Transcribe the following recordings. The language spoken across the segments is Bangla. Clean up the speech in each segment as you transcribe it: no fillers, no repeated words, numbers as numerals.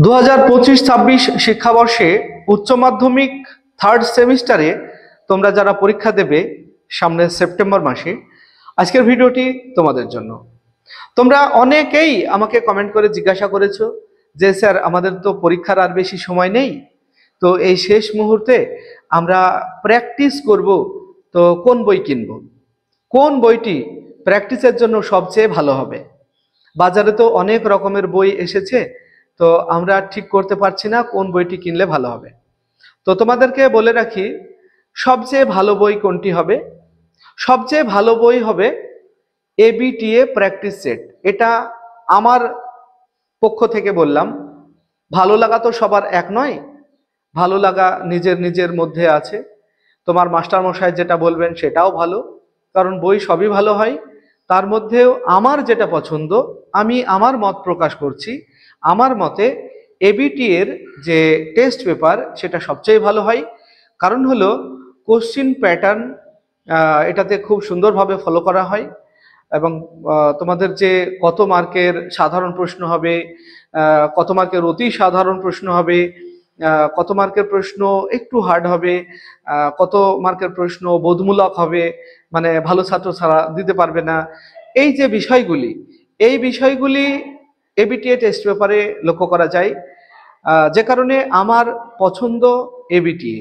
2025-26 শিক্ষাবর্ষে উচ্চ মাধ্যমিক থার্ড সেমিস্টারে তোমরা যারা পরীক্ষা দেবে সামনের সেপ্টেম্বর মাসে, আজকের ভিডিওটি তোমাদের জন্য। তোমরা অনেকেই আমাকে কমেন্ট করে জিজ্ঞাসা করেছো যে স্যার আমাদের তো পরীক্ষার আর বেশি সময় নেই, তো এই শেষ মুহূর্তে আমরা প্র্যাকটিস করব, তো কোন বই কিনবো, কোন বইটি প্র্যাকটিসের জন্য সবচেয়ে ভালো হবে। বাজারে তো অনেক রকমের বই এসেছে, তো আমরা ঠিক করতে পারছি না কোন বইটি কিনলে ভালো হবে। তো তোমাদেরকে বলে রাখি, সবচেয়ে ভালো বই কোনটি হবে? সবচেয়ে ভালো বই হবে এবিটিএ প্র্যাকটিস সেট। এটা আমার পক্ষ থেকে বললাম। ভালো লাগা তো সবার এক নয়, ভালো লাগা নিজের নিজের মধ্যে আছে। তোমার মাস্টার মশাই যেটা বলবেন সেটাও ভালো, কারণ বই সবই ভালো হয়। তার মধ্যেও আমার যেটা পছন্দ, আমি আমার মত প্রকাশ করছি। আমার মতে এবিটি এর যে টেস্ট পেপার সেটা সবচেয়ে ভালো হয়। কারণ হলো কোশ্চিন প্যাটার্ন এটাতে খুব সুন্দরভাবে ফলো করা হয়, এবং তোমাদের যে কত মার্কের সাধারণ প্রশ্ন হবে, কত মার্কের অতি সাধারণ প্রশ্ন হবে, কত মার্কের প্রশ্ন একটু হার্ড হবে, কত মার্কের প্রশ্ন বোধমূলক হবে, মানে ভালো ছাত্র ছাড়া দিতে পারবে না, এই যে বিষয়গুলি, এই বিষয়গুলি এবিটিএ টেস্ট পেপারে লক্ষ্য করা যায়। যে কারণে আমার পছন্দ এবিটিএ।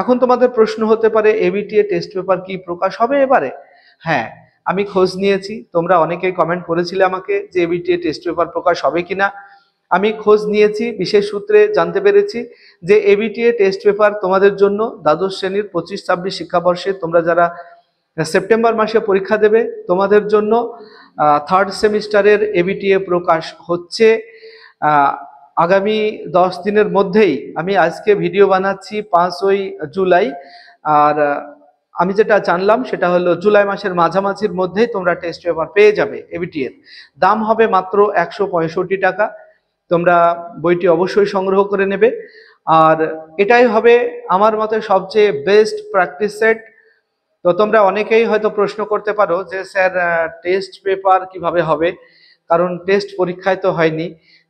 এখন তোমাদের প্রশ্ন হতে পারে, এবিটিএ টেস্ট পেপার কি প্রকাশ হবে এবারে? হ্যাঁ, আমি খোঁজ নিয়েছি। তোমরা অনেকেই কমেন্ট করেছিলে আমাকে যে এবিটিএ টেস্ট পেপার প্রকাশ হবে কিনা। আমি খোঁজ নিয়েছি, বিশেষ সূত্রে জানতে পেরেছি যে এবিটিএ টেস্ট পেপার তোমাদের জন্য দ্বাদশ শ্রেণীর 25-26 শিক্ষাবর্ষে তোমরা যারা সেপ্টেম্বর মাসে পরীক্ষা দেবে, তোমাদের জন্য থার্ড সেমিস্টারের এবিটিএ প্রকাশ হচ্ছে আগামী 10 দিনের মধ্যেই। আমি আজকে ভিডিও বানাচ্ছি 5ই জুলাই, আর আমি যেটা জানলাম সেটা হলো জুলাই মাসের মাঝামাঝির মধ্যেই তোমরা টেস্ট পেপার পেয়ে যাবে। এবিটি এর দাম হবে মাত্র 165 টাকা। তোমরা বইটি অবশ্যই সংগ্রহ করে নেবে, আর এটাই হবে আমার মতে সবচেয়ে বেস্ট প্র্যাকটিস সেট। তো তোমরা অনেকেই হয়তো প্রশ্ন করতে পারো যে স্যার টেস্ট পেপার কিভাবে হবে, কারণ টেস্ট পরীক্ষায় তো হয়নি।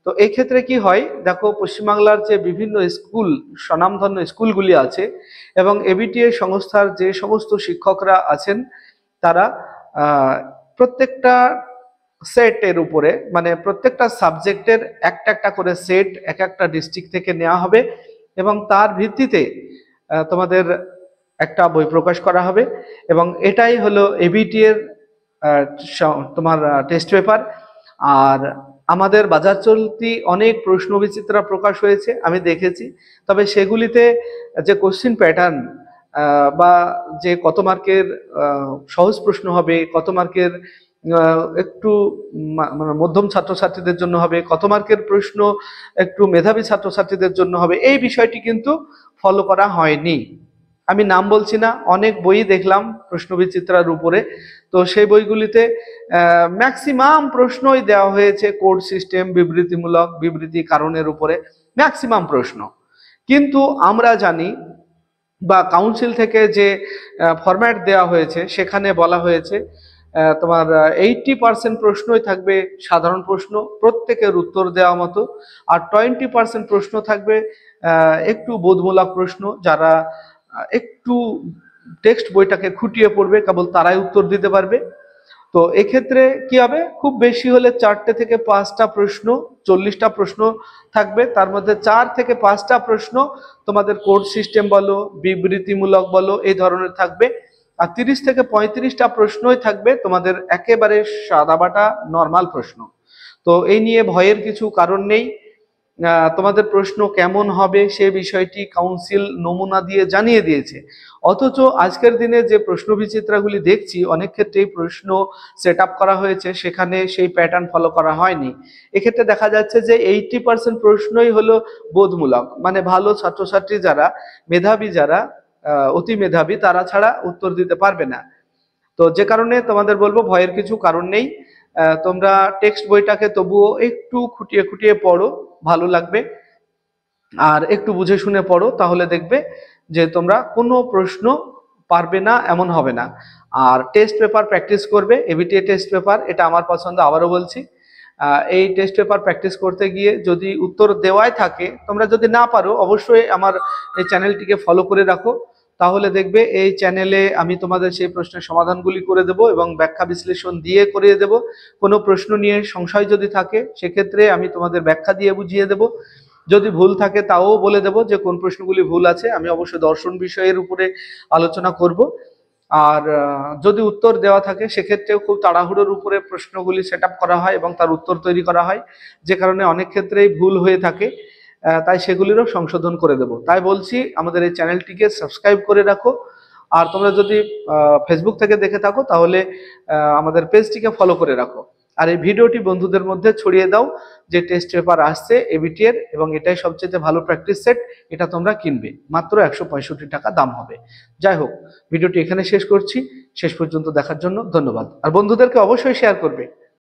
তো এই ক্ষেত্রে কি হয় দেখো, পশ্চিমবাংলার যে বিভিন্ন স্কুল, স্বনামধন্য স্কুলগুলি আছে, এবং এবিটিএ সংস্থার যে সমস্ত শিক্ষকরা আছেন, তারা প্রত্যেকটা সেটের উপরে, মানে প্রত্যেকটা সাবজেক্টের একটা একটা করে সেট এক একটা ডিস্ট্রিক্ট থেকে নেওয়া হবে, এবং তার ভিত্তিতে তোমাদের একটা বই প্রকাশ করা হবে। এবং এটাই হলো এবিটি এর তোমার টেস্ট পেপার। আর আমাদের বাজার চলতি অনেক প্রশ্ন বিচিত্রা প্রকাশ হয়েছে, আমি দেখেছি। তবে সেগুলিতে যে কোশ্চিন প্যাটার্ন বা যে কত মার্কের সহজ প্রশ্ন হবে, কত মার্কের একটু মানে মধ্যম ছাত্রছাত্রীদের জন্য হবে, কত মার্কের প্রশ্ন একটু মেধাবী ছাত্রছাত্রীদের জন্য হবে, এই বিষয়টি কিন্তু ফলো করা হয়নি। আমি নাম বলছি না, অনেক বই দেখলাম প্রশ্ন বিচিত্রার উপরে। তো সেই বইগুলিতে ম্যাক্সিমাম প্রশ্নই দেওয়া হয়েছে কোড সিস্টেম, বিবৃতিমূলক, বিবৃতি কারণের উপরে ম্যাক্সিমাম প্রশ্ন। কিন্তু আমরা জানি, বা কাউন্সিল থেকে যে ফরম্যাট দেওয়া হয়েছে সেখানে বলা হয়েছে তোমার 80% প্রশ্নই থাকবে সাধারণ প্রশ্ন, প্রত্যেকের উত্তর দেওয়া মতো, আর 20% প্রশ্ন থাকবে একটু বোধমূলক প্রশ্ন। যারা একটু টেক্সট বইটাকে খুঁটিয়ে পড়বে কেবল তারাই উত্তর দিতে পারবে। তো এক্ষেত্রে কি হবে, খুব বেশি হলে 4 থেকে 5টা প্রশ্ন, 40টা প্রশ্ন থাকবে। তার মধ্যে 4 থেকে 5টা প্রশ্ন তোমাদের কোড সিস্টেম বলো, বিবৃতিমূলক বলো, এই ধরনের থাকবে। আর 30 থেকে 35টা প্রশ্নই থাকবে তোমাদের একেবারে সাদাবাটা নর্মাল প্রশ্ন। তো এই নিয়ে ভয়ের কিছু কারণ নেই। তোমাদের প্রশ্ন কেমন হবে সে বিষয়টি কাউন্সিল নমুনা দিয়ে জানিয়ে দিয়েছে। অথচ আজকের দিনে যে প্রশ্ন বিচিত্রাগুলি দেখছি, অনেক ক্ষেত্রেই প্রশ্ন সেট আপ করা হয়েছে, সেখানে সেই প্যাটার্ন ফলো করা হয়নি। এক্ষেত্রে দেখা যাচ্ছে যে 80% প্রশ্নই হলো বোধমূলক, মানে ভালো ছাত্রছাত্রী যারা, মেধাবী যারা, অতি মেধাবী, তারা ছাড়া উত্তর দিতে পারবে না। তো যে কারণে তোমাদের বলবো ভয়ের কিছু কারণ নেই। তোমরা টেক্সট বইটাকে তবুও একটু খুঁটিয়ে খুঁটিয়ে পড়ো, ভালো লাগবে। আর একটু বুঝে শুনে পড়ো, তাহলে দেখবে যে তোমরা কোনো প্রশ্ন পারবে না এমন হবে না। আর টেস্ট পেপার প্র্যাকটিস করবে, এবিটিএ টেস্ট পেপার, এটা আমার পছন্দ, আবারও বলছি। এই টেস্ট পেপার প্র্যাকটিস করতে গিয়ে যদি উত্তর দেওয়াই থাকে, তোমরা যদি না পারো অবশ্যই আমার এই চ্যানেলটিকে ফলো করে রাখো। তাহলে দেখবে এই চ্যানেলে আমি তোমাদের সেই প্রশ্নের সমাধানগুলি করে দেব এবং ব্যাখ্যা বিশ্লেষণ দিয়ে করিয়ে দেব। কোনো প্রশ্ন নিয়ে সংশয় যদি থাকে সেক্ষেত্রে আমি তোমাদের ব্যাখ্যা দিয়ে বুঝিয়ে দেব। যদি ভুল থাকে তাও বলে দেব যে কোন প্রশ্নগুলি ভুল আছে। আমি অবশ্যই দর্শন বিষয়ের উপরে আলোচনা করব। আর যদি উত্তর দেওয়া থাকে সেক্ষেত্রেও খুব তাড়াহুড়োর উপরে প্রশ্নগুলি সেট আপ করা হয় এবং তার উত্তর তৈরি করা হয়, যে কারণে অনেক ক্ষেত্রেই ভুল হয়ে থাকে। তাই সেগুলিরও সংশোধন করে দেব। তাই বলছি আমাদের এই চ্যানেলটিকে সাবস্ক্রাইব করে রাখো। আর তোমরা যদি ফেসবুক থেকে দেখে থাকো তাহলে আমাদের পেজটিকে ফলো করে রাখো। আর এই ভিডিওটি বন্ধুদের মধ্যে ছড়িয়ে দাও যে টেস্ট পেপার আসছে এবিটি এর, এবং এটাই সবচেয়ে ভালো প্র্যাকটিস সেট। এটা তোমরা কিনবে, মাত্র 165 টাকা দাম হবে। যাই হোক, ভিডিওটি এখানে শেষ করছি। শেষ পর্যন্ত দেখার জন্য ধন্যবাদ। আর বন্ধুদেরকে অবশ্যই শেয়ার করবে।